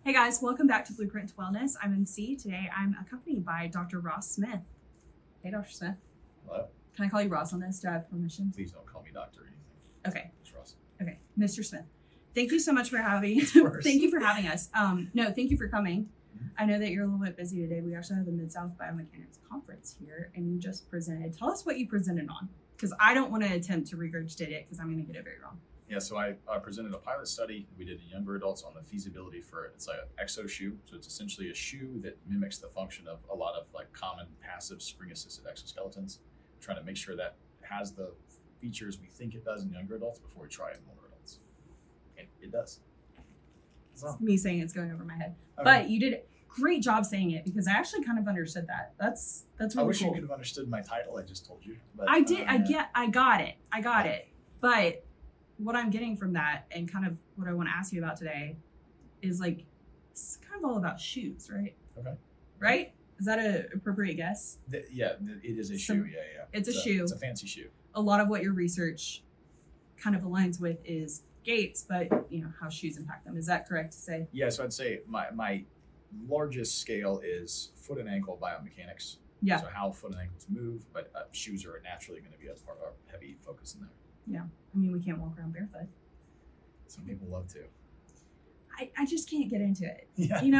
Hey guys, welcome back to Blueprint to Wellness. I'm MC. Today I'm accompanied by Dr. Ross Smith. Hey, Dr. Smith. Hello. Can I call you Ross on this? Do I have permission? Please don't call me doctor or anything. Okay. It's Ross. Okay, Mr. Smith. Thank you so much for having. Of course. Thank you for having us. Thank you for coming. I know that you're a little bit busy today. We actually have the Mid-South Biomechanics Conference here, and you just presented. Tell us what you presented on, because I don't want to attempt to regurgitate it because I'm going to get it very wrong. Yeah, so I presented a pilot study we did in younger adults on the feasibility for it's like an exo shoe. So it's essentially a shoe that mimics the function of a lot of like common passive spring-assisted exoskeletons. We're trying to make sure that it has the features we think it does in younger adults before we try it in older adults. And it does. So, It's me saying it's going over my head, okay. but you did a great job saying it because I actually kind of understood that. That's really I wish cool. you could have understood my title. I just told you. But, I did. yeah. I got it. But what I'm getting from that, and kind of what I want to ask you about today, is like it's kind of all about shoes, right? Okay. Right? Is that an appropriate guess? It is a So- shoe. Yeah. It's a shoe. It's a fancy shoe. A lot of what your research kind of aligns with is gaits, but how shoes impact them. Is that correct to say? Yeah, so I'd say my largest scale is foot and ankle biomechanics. Yeah. So how foot and ankles move, but shoes are naturally going to be a part of our heavy focus in there. Yeah. I mean, we can't walk around barefoot. Some people love to. I just can't get into it. Yeah. I can't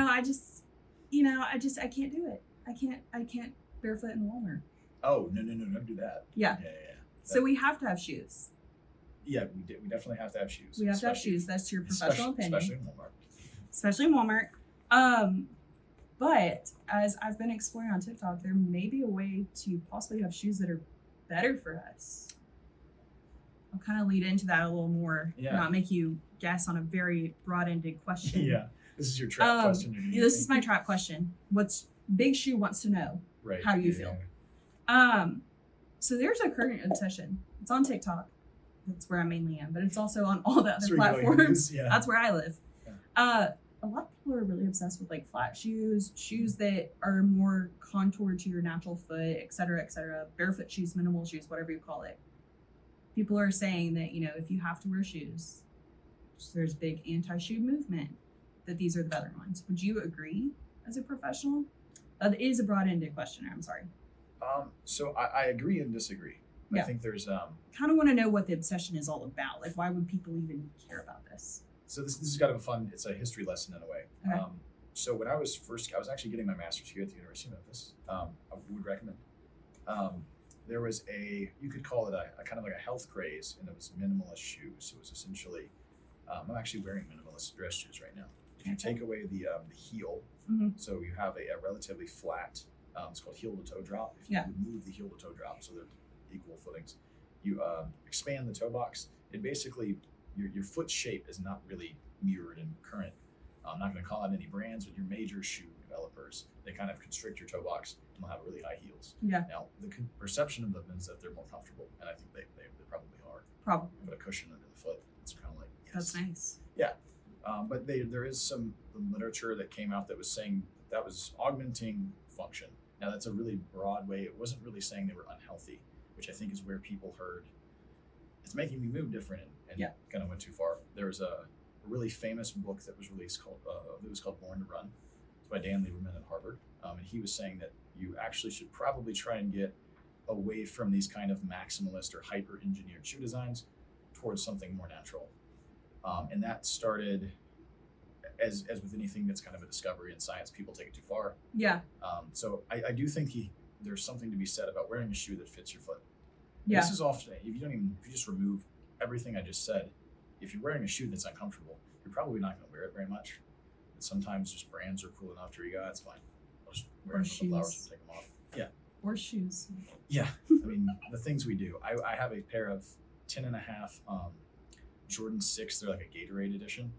do it. I can't barefoot in Walmart. Oh, no, don't do that. Yeah. Yeah. So we have to have shoes. Yeah, we definitely have to have shoes. We have to have shoes. That's your professional opinion. Especially in Walmart. Especially in Walmart. But as I've been exploring on TikTok, there may be a way to possibly have shoes that are better for us. I'll kind of lead into that a little more, not make you guess on a very broad-ended question. Yeah, this is your trap question. This is my trap question. Big Shoe wants to know, right. How do you feel? So there's a current obsession. It's on TikTok. That's where I mainly am, but it's also on all the other platforms. Yeah. That's where I live. Yeah. A lot of people are really obsessed with like flat shoes that are more contoured to your natural foot, et cetera, barefoot shoes, minimal shoes, whatever you call it. People are saying that, if you have to wear shoes, there's big anti-shoe movement, that these are the better ones. Would you agree as a professional? That is a broad-ended question. I'm sorry. So I agree and disagree. Yeah. I think there's kind of want to know what the obsession is all about. Like, why would people even care about this? So this is kind of a fun. It's a history lesson in a way. Okay. So when I was actually getting my master's here at the University of Memphis. I would recommend. There was you could call it a kind of like a health craze, and it was minimalist shoes. So it was essentially, I'm actually wearing minimalist dress shoes right now. If you take away the heel, so you have a relatively flat, it's called heel to toe drop. If you remove the heel to toe drop, so they're equal footings, you expand the toe box. It basically, your foot shape is not really mirrored in current. I'm not going to call out any brands, but your major shoe developers, they kind of constrict your toe box and they'll have really high heels. Yeah. Now, the perception of them is that they're more comfortable, and I think they probably are. Probably. Put a cushion under the foot. It's kind of like, yes. That's nice. Yeah. But there is some literature that came out that was saying that was augmenting function. Now, that's a really broad way. It wasn't really saying they were unhealthy, which I think is where people heard, it's making me move different, and kind of went too far. There's a really famous book that was released called Born to Run. It's by Dan Lieberman at Harvard. And he was saying that you actually should probably try and get away from these kind of maximalist or hyper-engineered shoe designs towards something more natural. And that started, as with anything that's kind of a discovery in science, people take it too far. Yeah. So I do think there's something to be said about wearing a shoe that fits your foot. Yeah. This is often, if you just remove everything I just said, if you're wearing a shoe that's uncomfortable, you're probably not going to wear it very much. But sometimes just brands are cool enough to where you go, it's fine. I'll just wear them with the flowers and take them off. Yeah. Or shoes. Yeah. I mean, the things we do. I have a pair of 10.5 Jordan 6. They're like a Gatorade edition.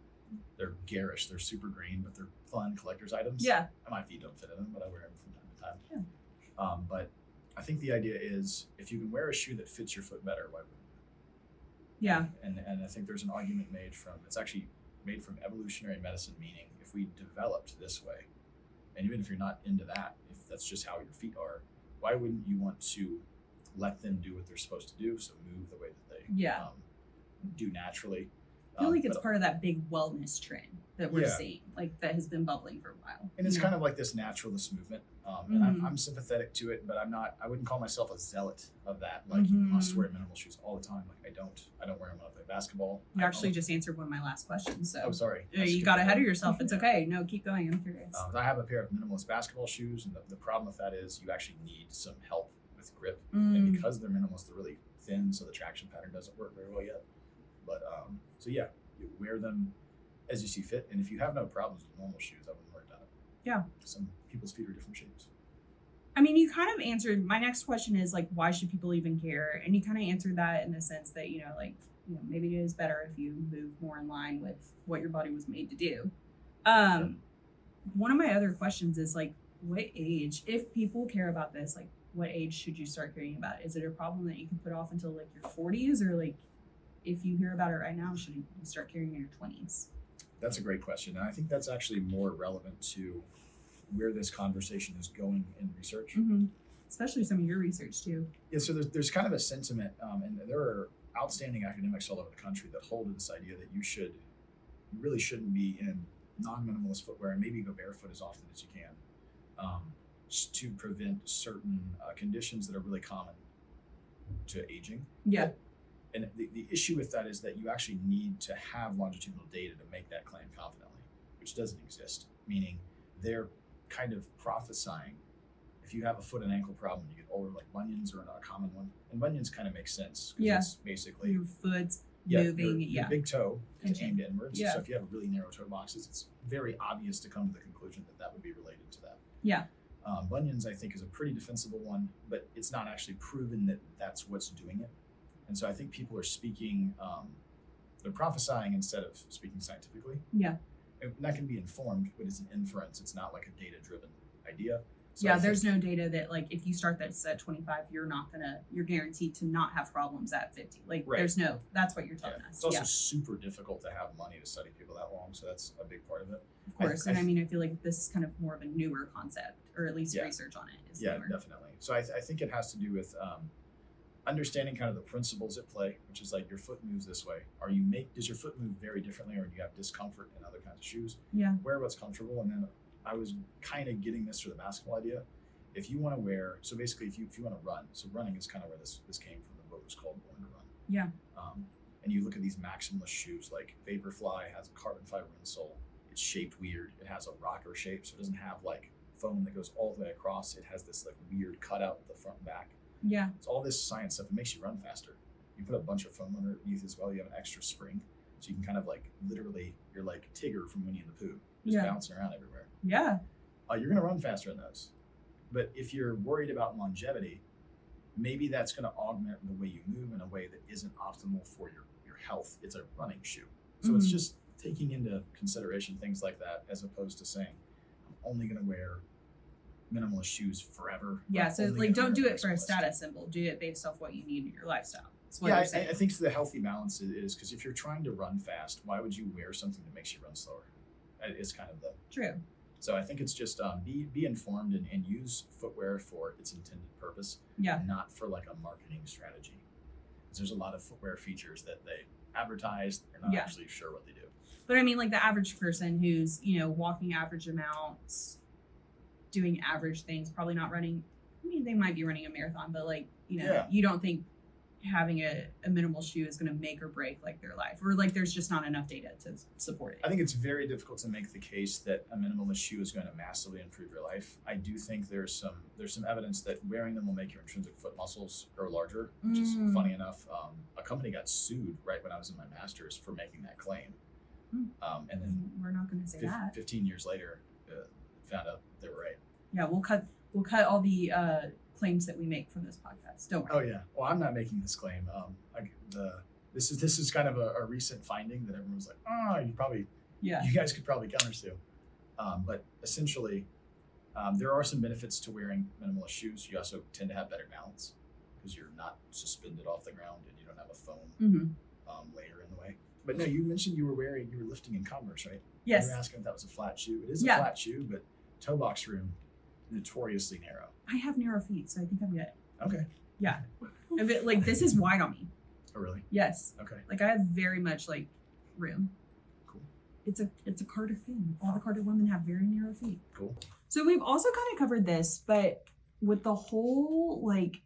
They're garish. They're super green, but they're fun collector's items. Yeah. My feet don't fit in them, but I wear them from time to time. Yeah. But I think the idea is if you can wear a shoe that fits your foot better, why wouldn't you? Yeah. And I think there's an argument it's actually made from evolutionary medicine, meaning if we developed this way, and even if you're not into that, if that's just how your feet are, why wouldn't you want to let them do what they're supposed to do? So move the way that they do naturally. I feel like it's But- part of that big wellness trend that we're Yeah. seeing, like that has been bubbling for a while. And it's you know? kind of like this naturalist movement. And Mhm. I'm sympathetic to it, but I wouldn't call myself a zealot of that. Like you must wear minimal shoes all the time. Like I don't wear them when I play basketball. You actually just answered one of my last questions. So Oh, sorry. you got ahead of yourself. It's okay. No, keep going. I'm curious. I have a pair of minimalist basketball shoes, and the problem with that is you actually need some help with grip. Mm. And because they're minimalist, they're really thin, so the traction pattern doesn't work very well yet. But so yeah, you wear them as you see fit, and if you have no problems with normal shoes, I wouldn't worry about it. Yeah. Some people's feet are different shapes. I mean, you kind of answered my next question is like, why should people even care? And you kind of answered that in the sense that, maybe it is better if you move more in line with what your body was made to do. One of my other questions is like, what age, if people care about this, like what age should you start caring about? Is it a problem that you can put off until like your 40s, or like if you hear about it right now, should you start caring in your 20s? That's a great question, and I think that's actually more relevant to where this conversation is going in research. Mm-hmm. Especially some of your research too. Yeah, so there's kind of a sentiment, and there are outstanding academics all over the country that hold to this idea that you really shouldn't be in non-minimalist footwear, and maybe go barefoot as often as you can, to prevent certain conditions that are really common to aging. Yeah. And the issue with that is that you actually need to have longitudinal data to make that claim confidently, which doesn't exist. Meaning they're kind of prophesying if you have a foot and ankle problem, you get older, like bunions are a common one. And bunions kind of make sense. Yeah. It's basically Your foot's moving. Your big toe is Pinching. aimed inwards. Yeah. So if you have really narrow toe boxes, it's very obvious to come to the conclusion that that would be related to that. Yeah. Bunions, I think, is a pretty defensible one, but it's not actually proven that that's what's doing it. And so I think people are speaking, they're prophesying instead of speaking scientifically. Yeah. And that can be informed, but it's an inference. It's not like a data-driven idea. So Yeah, I there's think- no data that like if you start this at 25, you're guaranteed to not have problems at 50. Like Right. that's what you're telling us. It's also Yeah, super difficult to have money to study people that long, so that's a big part of it. of course. And I mean, I feel like this is kind of more of a newer concept, or at least Yeah. research on it is Yeah, newer. definitely. So I think it has to do with understanding kind of the principles at play, which is like your foot moves this way. Does your foot move very differently, or do you have discomfort in other kinds of shoes? Yeah. Wear what's comfortable. And then I was kind of getting this through the basketball idea. If you want to wear, so basically if you want to run, so running is kind of where this came from. The book was called Born to Run. Yeah. And you look at these maximalist shoes, like Vaporfly has a carbon fiber insole. It's shaped weird. It has a rocker shape, so it doesn't have like foam that goes all the way across. It has this like weird cutout at the front and back. Yeah. It's all this science stuff. It makes you run faster. You put a bunch of foam underneath as well. You have an extra spring, so you can kind of like literally, you're like Tigger from Winnie and the Pooh, just Yeah. bouncing around everywhere. Yeah. You're gonna run faster in those. But if you're worried about longevity, maybe that's gonna augment the way you move in a way that isn't optimal for your health. It's a running shoe, so it's Mhm. just taking into consideration things like that, as opposed to saying I'm only gonna wear minimalist shoes forever. Yeah. I'm So only like, gonna don't do wear it for a maximalist. status symbol. Do it based off what you need in your lifestyle. That's what Yeah, you're I saying. think the healthy balance is because if you're trying to run fast, why would you wear something that makes you run slower? It's kind of the. True. So I think it's just be informed and use footwear for its intended purpose, Yeah. not for like a marketing strategy. 'Cause there's a lot of footwear features that they advertise. They're not Yeah. actually sure what they do. But I mean, like the average person who's, walking average amounts, doing average things, probably not running. I mean, they might be running a marathon, but like, Yeah. you don't think having a minimal shoe is going to make or break like their life, or like there's just not enough data to support it. I think it's very difficult to make the case that a minimalist shoe is going to massively improve your life. I do think there's some evidence that wearing them will make your intrinsic foot muscles grow larger, which is Mm. funny enough. A company got sued right when I was in my master's for making that claim, and then We're not going to say that. 15 years later, found out they were right. Yeah, we'll cut all the claims that we make from this podcast. Don't Oh worry. yeah. Well, I'm not making this claim. This is kind of a recent finding that everyone's like, Yeah. you guys could probably counter sue. But essentially, there are some benefits to wearing minimalist shoes. You also tend to have better balance because you're not suspended off the ground and you don't have a foam Mm-hmm. layer in the way. But no, you mentioned you were lifting in Converse, right? Yes. You were asking if that was a flat shoe. It is Yeah. a flat shoe, but toe box room notoriously narrow. I have narrow feet, so I think I'm good. Okay. Yeah. If it, like this is wide on me. Oh really? Yes. Okay. Like I have very much like room. Cool. It's a Carter thing. All the Carter women have very narrow feet. Cool. So we've also kind of covered this, but with the whole like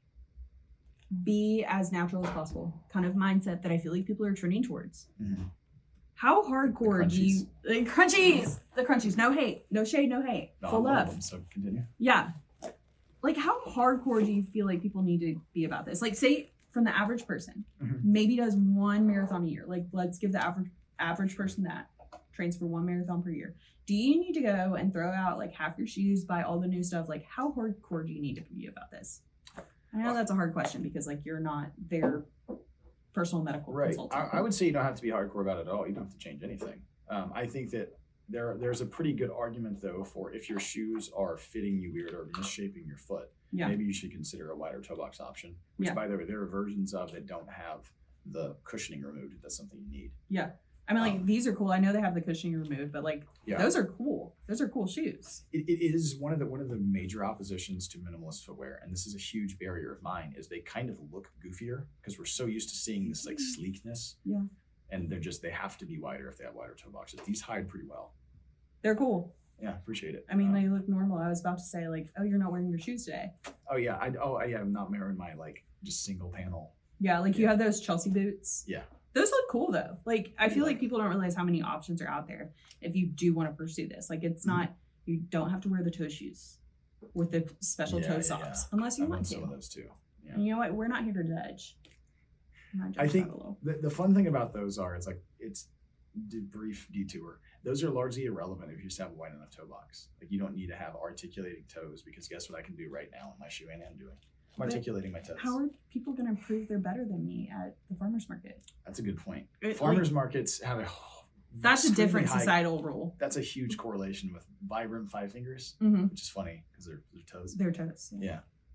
be as natural as possible kind of mindset that I feel like people are trending towards. Mm-hmm. How hardcore do you the crunchies, no hate, no shade, no hate. No, Full love. them, so continue. Yeah. Like how hardcore do you feel like people need to be about this? Like say from the average person, maybe does one marathon a year. Like let's give the average person that trains for one marathon per year. Do you need to go and throw out like half your shoes, buy all the new stuff? Like how hardcore do you need to be about this? I know that's a hard question because like you're not their personal medical consultant. I would say you don't have to be hardcore about it at all. You don't have to change anything. I think that there's a pretty good argument though for if your shoes are fitting you weird or misshaping your foot, maybe you should consider a wider toe box option. Which by the way, there are versions of that don't have the cushioning removed. That's something you need. Yeah. I mean, like these are cool. I know they have the cushioning removed, but like those are cool. Those are cool shoes. It is one of the major oppositions to minimalist footwear, and this is a huge barrier of mine. Is they kind of look goofier because we're so used to seeing this like sleekness. Yeah. And they have to be wider if they have wider toe boxes. These hide pretty well. They're cool. Yeah, appreciate it. I mean, they look normal. I was about to say like, oh, you're not wearing your shoes today. Oh yeah, I'm not wearing my like just single panel. Yeah, like you have those Chelsea boots. Yeah. Those look cool though. Like I feel like people don't realize how many options are out there if you do want to pursue this. Like it's not, you don't have to wear the toe shoes with the special toe socks unless you want to. Some of those too. Yeah. And you know what? We're not here to judge. I think the fun thing about those it's brief detour. Those are largely irrelevant if you just have a wide enough toe box. Like you don't need to have articulating toes because guess what I can do right now in my shoe and I'm doing. I'm articulating my toes. How are people going to prove they're better than me at the farmer's market? That's a good point. Farmers markets have that's a different societal rule. That's a huge correlation with Vibram Five Fingers, which is funny because they're toes. They're toes.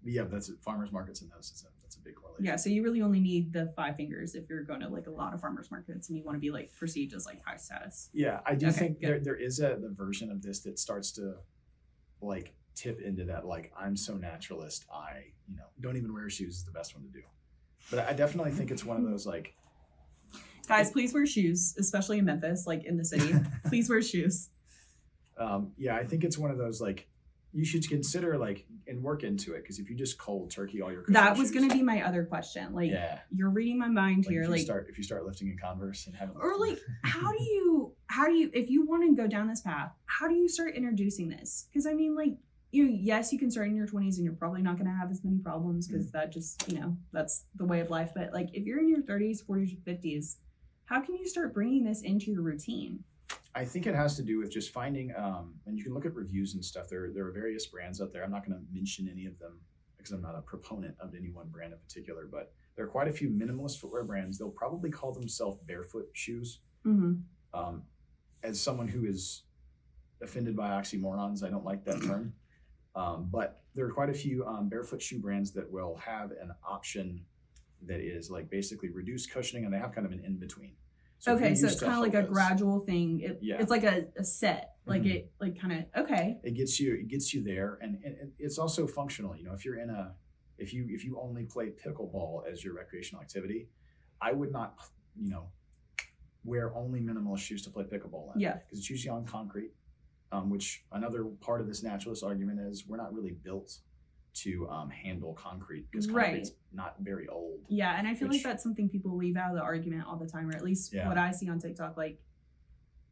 Yeah, that's it. Farmers markets and those. That's a big correlation. Yeah, so you really only need the 5 fingers if you're going to like a lot of farmers markets and you want to be like perceived as like high status. Yeah, I do think there is the version of this that starts to like tip into that like I'm so naturalist I don't even wear shoes is the best one to do, but I definitely think it's one of those like guys please wear shoes, especially in Memphis, like in the city. Please wear shoes. I think it's one of those like you should consider like and work into it because if you just cold turkey all your that was going to be my other question, like you're reading my mind here, if you start lifting in Converse and having or like how do you if you want to go down this path, how do you start introducing this? Because I mean like yes, you can start in your 20s and you're probably not going to have as many problems because that just, that's the way of life. But like if you're in your 30s, 40s, 50s, how can you start bringing this into your routine? I think it has to do with just finding, and you can look at reviews and stuff. There are various brands out there. I'm not going to mention any of them because I'm not a proponent of any one brand in particular, but there are quite a few minimalist footwear brands. They'll probably call themselves barefoot shoes. As someone who is offended by oxymorons, I don't like that term. But there are quite a few barefoot shoe brands that will have an option that is like basically reduced cushioning, and they have kind of an in-between. So it's kind of like a gradual thing. It's like a set, like it like kind of It gets you there, and it's also functional. If you're if you only play pickleball as your recreational activity, I would not wear only minimalist shoes to play pickleball in. Because it's usually on concrete. Which another part of this naturalist argument is we're not really built to handle concrete because concrete's not very old. Yeah, and I feel like that's something people leave out of the argument all the time, or at least what I see on TikTok. Like,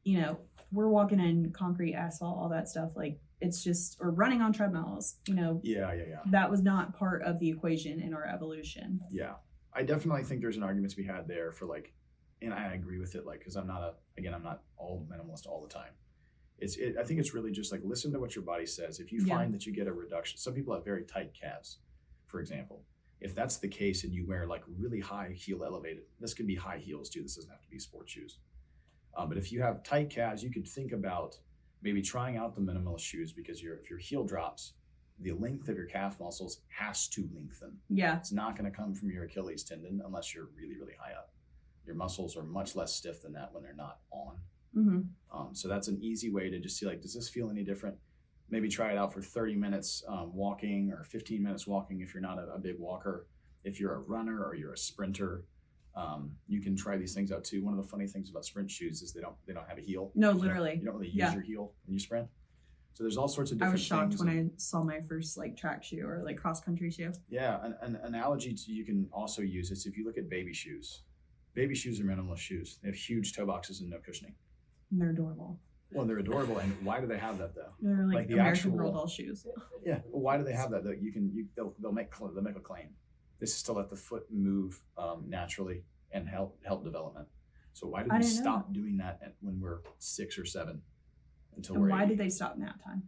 we're walking in concrete, asphalt, all that stuff. Like it's just, or running on treadmills. That was not part of the equation in our evolution. Yeah, I definitely think there's an argument to be had there for like, and I agree with it. Like, because I'm not all minimalist all the time. I think it's really just like listen to what your body says. If you find that you get a reduction, some people have very tight calves, for example. If that's the case and you wear like really high heel elevated, this can be high heels too. This doesn't have to be sport shoes. But if you have tight calves, you could think about maybe trying out the minimalist shoes because if your heel drops, the length of your calf muscles has to lengthen. Yeah. It's not going to come from your Achilles tendon unless you're really, really high up. Your muscles are much less stiff than that when they're not on. So that's an easy way to just see like, does this feel any different? Maybe try it out for 30 minutes walking or 15 minutes walking if you're not a big walker. If you're a runner or you're a sprinter, You can try these things out too. One of the funny things about sprint shoes is they don't have a heel. No, You don't- literally. You don't really use Yeah. your heel when you sprint. So there's all sorts of I different was shocked things. when I saw my first like track shoe or like cross country shoe. Yeah, an analogy you can also use is if you look at baby shoes. Baby shoes are minimalist shoes. They have huge toe boxes and no cushioning. And they're adorable. Well, they're adorable, and why do they have that though? They're like, Like the American actual- Girl doll shoes. Yeah, well, why do they have that? Though they'll make a claim. This is to let the foot move naturally and help development. So why did I we didn't know stop doing that when we're 6 or 7 until And we're why 80? did they stop nap time?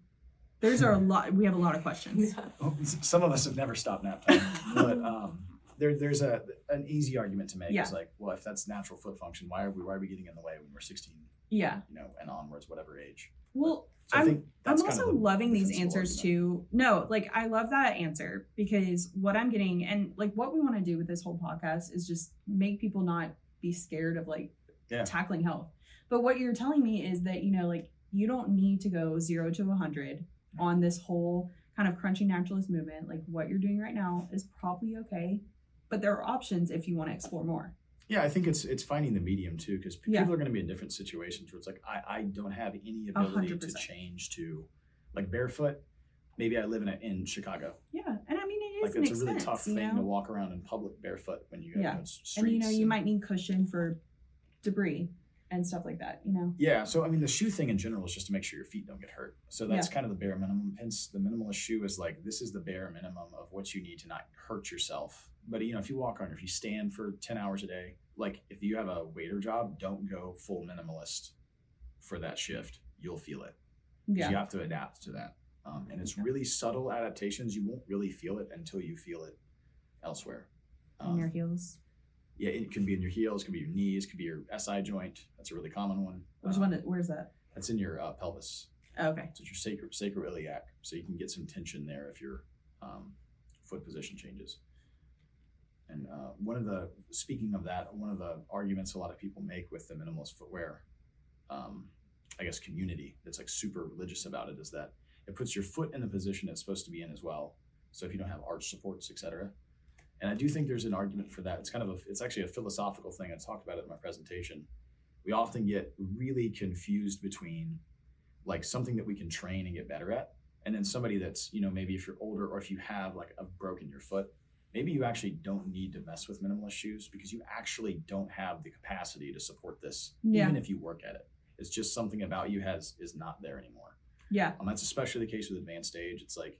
There's a lot. We have a lot of questions. Oh, some of us have never stopped nap time, but there's an easy argument to make. Yeah. It's like, well, if that's natural foot function, why are we getting in the way when we're 16, Yeah. and onwards, whatever age? Well, So I think I'm that's kind of also the loving these defensible answers argument. too. No, like I love that answer because what I'm getting and like what we want to do with this whole podcast is just make people not be scared of like Yeah. tackling health. But what you're telling me is that, like you don't need to go 0 to 100 on this whole kind of crunchy naturalist movement. Like what you're doing right now is probably okay, but there are options if you want to explore more. Yeah, I think it's finding the medium too, because Yeah. people are going to be in different situations where it's like I don't have any ability to 100%. change to like barefoot. Maybe I live in Chicago. Yeah, and I mean it Like is an it's a really expense, tough you thing know? to walk around in public barefoot when you go Yeah. to streets. And you might need cushion for debris and stuff like that. Yeah, so I mean the shoe thing in general is just to make sure your feet don't get hurt. So that's kind of the bare minimum. Hence the minimalist shoe is like this is the bare minimum of what you need to not hurt yourself. But if you walk on, if you stand for 10 hours a day, like if you have a waiter job, don't go full minimalist for that shift. You'll feel it. 'Cause Yeah. you have to adapt to that. And it's really subtle adaptations. You won't really feel it until you feel it elsewhere. On your heels. Yeah, it can be in your heels, it could be your knees, it could be your SI joint. That's a really common one. Which where's that? That's in your pelvis. Oh, okay. So it's your sacroiliac. So you can get some tension there if your foot position changes. And speaking of that, one of the arguments a lot of people make with the minimalist footwear, I guess community that's like super religious about it is that it puts your foot in the position it's supposed to be in as well. So if you don't have arch supports, etc. And I do think there's an argument for that. It's actually a philosophical thing. I talked about it in my presentation. We often get really confused between like something that we can train and get better at, and then somebody that's, maybe if you're older or if you have like a broken your foot, maybe you actually don't need to mess with minimalist shoes because you actually don't have the capacity to support this, even if you work at it. It's just something about you is not there anymore. Yeah. That's especially the case with advanced age. It's like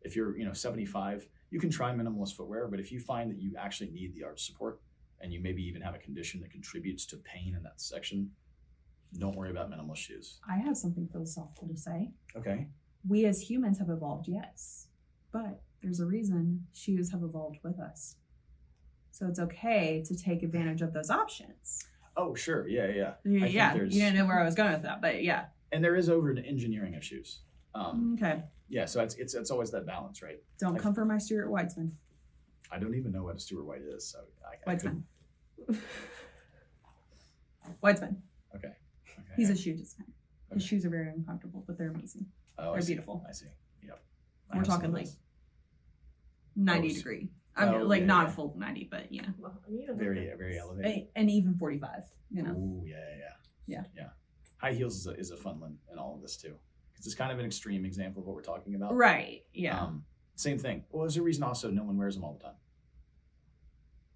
if you're 75, you can try minimalist footwear, but if you find that you actually need the arch support and you maybe even have a condition that contributes to pain in that section, don't worry about minimalist shoes. I have something philosophical to say. Okay. We as humans have evolved, yes, but there's a reason shoes have evolved with us. So it's okay to take advantage of those options. Oh, sure. Yeah. Yeah, there's- you didn't know where I was going with that, but yeah. And there is over engineering of shoes. Okay. Yeah, so it's always that balance, right? Don't come for my Stuart Weitzman. I don't even know what a Stuart White is, so I Weitzman. Weitzman. Okay. He's a shoe designer. His Okay. shoes are very uncomfortable, but they're amazing. Oh, They're I see. beautiful. I see. Yep. We're talking like 90 Oh, degree. yeah, Not yeah. full 90, but Very, very elevated. and even 45. Ooh, yeah. High heels is a fun one in all of this too, because it's kind of an extreme example of what we're talking about. Right. Yeah. Same thing. Well, there's a reason also no one wears them all the time.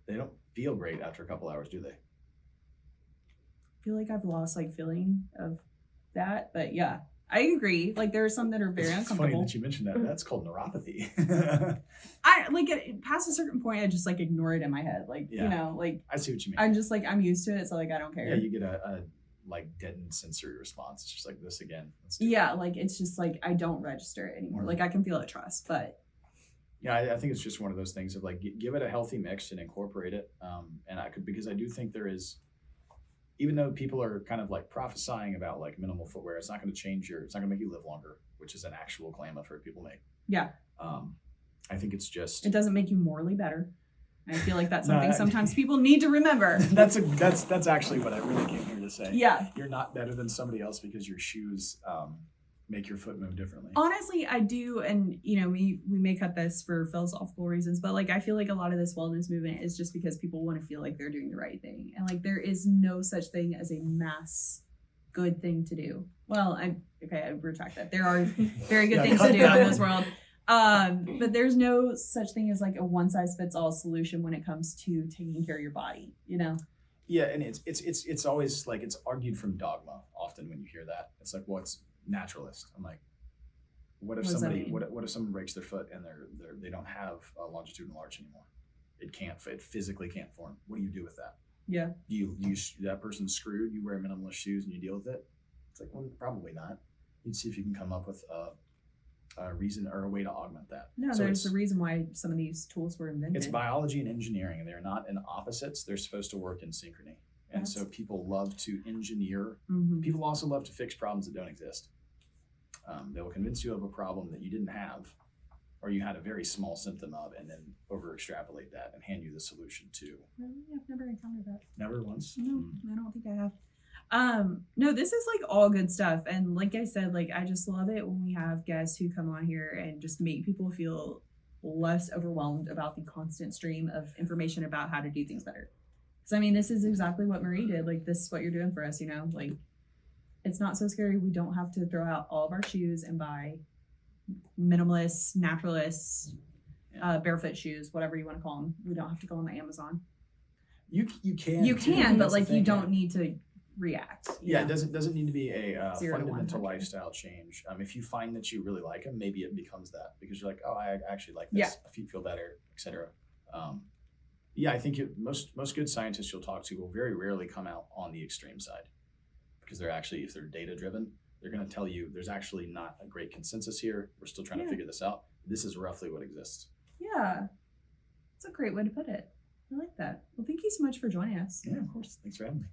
They don't feel great after a couple hours, do they? I feel like I've lost feeling of that, but yeah, I agree. Like there are some that are very It's uncomfortable. funny that you mentioned that. That's called neuropathy. I past a certain point, I just ignore it in my head. Yeah. I see what you mean. I'm just I'm used to it, so I don't care. Yeah, you get a deadened sensory response. It's just like this again. Let's do it. Yeah, it's just I don't register it anymore. Mhm. I can feel it trust, but Yeah, I think it's just one of those things of give it a healthy mix and incorporate it. Because I do think there is, even though people are kind of prophesying about minimal footwear, it's not going to change it's not going to make you live longer, which is an actual claim I've heard people make. yeah, I think it's just it doesn't make you morally better. I feel like that's No, something sometimes people need to remember. that's actually what I really came here to say. Yeah, You're not better than somebody else because your shoes make your foot move differently. Honestly, I do, and we may cut this for philosophical reasons, but like I feel like a lot of this wellness movement is just because people want to feel like they're doing the right thing, and like there is no such thing as a mass good thing to do. Well, I retract that. There are very good things to do in this world, but there's no such thing as like a one size fits all solution when it comes to taking care of your body. Yeah, and it's always like it's argued from dogma. Often when you hear that, it's like, well, it's naturalist. I'm like, what if what if someone breaks their foot and they don't have a longitudinal arch anymore? It physically can't form. What do you do with that? Yeah. You that person's screwed. You wear minimalist shoes and you deal with it. It's like, well, probably not. You'd see if you can come up with a reason or a way to augment that. No, so there's a reason why some of these tools were invented. It's biology and engineering, and they're not in opposites. They're supposed to work in synchrony. And so people love to engineer. Mm-hmm. People also love to fix problems that don't exist. They will convince you of a problem that you didn't have, or you had a very small symptom of, and then over extrapolate that and hand you the solution to. Really? I've never encountered that. Never once? No, I don't think I have. No, this is like all good stuff. And like I said, like I just love it when we have guests who come on here and just make people feel less overwhelmed about the constant stream of information about how to do things better. Because I mean, this is exactly what Marie did. Like this is what you're doing for us, like it's not so scary. We don't have to throw out all of our shoes and buy minimalists, naturalists, barefoot shoes, whatever you want to call them. We don't have to go on the Amazon. You can. You can, but like you don't need to react. Yeah, it doesn't need to be a 0 to 100. fundamental lifestyle change. If you find that you really like them, maybe it becomes that because you're like, oh, I actually like this. Yeah. My feet feel better, etc. I think most good scientists you'll talk to will very rarely come out on the extreme side because they're actually, if they're data driven, they're going to tell you there's actually not a great consensus here. We're still trying to figure this out. This is roughly what exists. Yeah, that's a great way to put it. I like that. Well, thank you so much for joining us. Yeah, of course. Thanks for having me.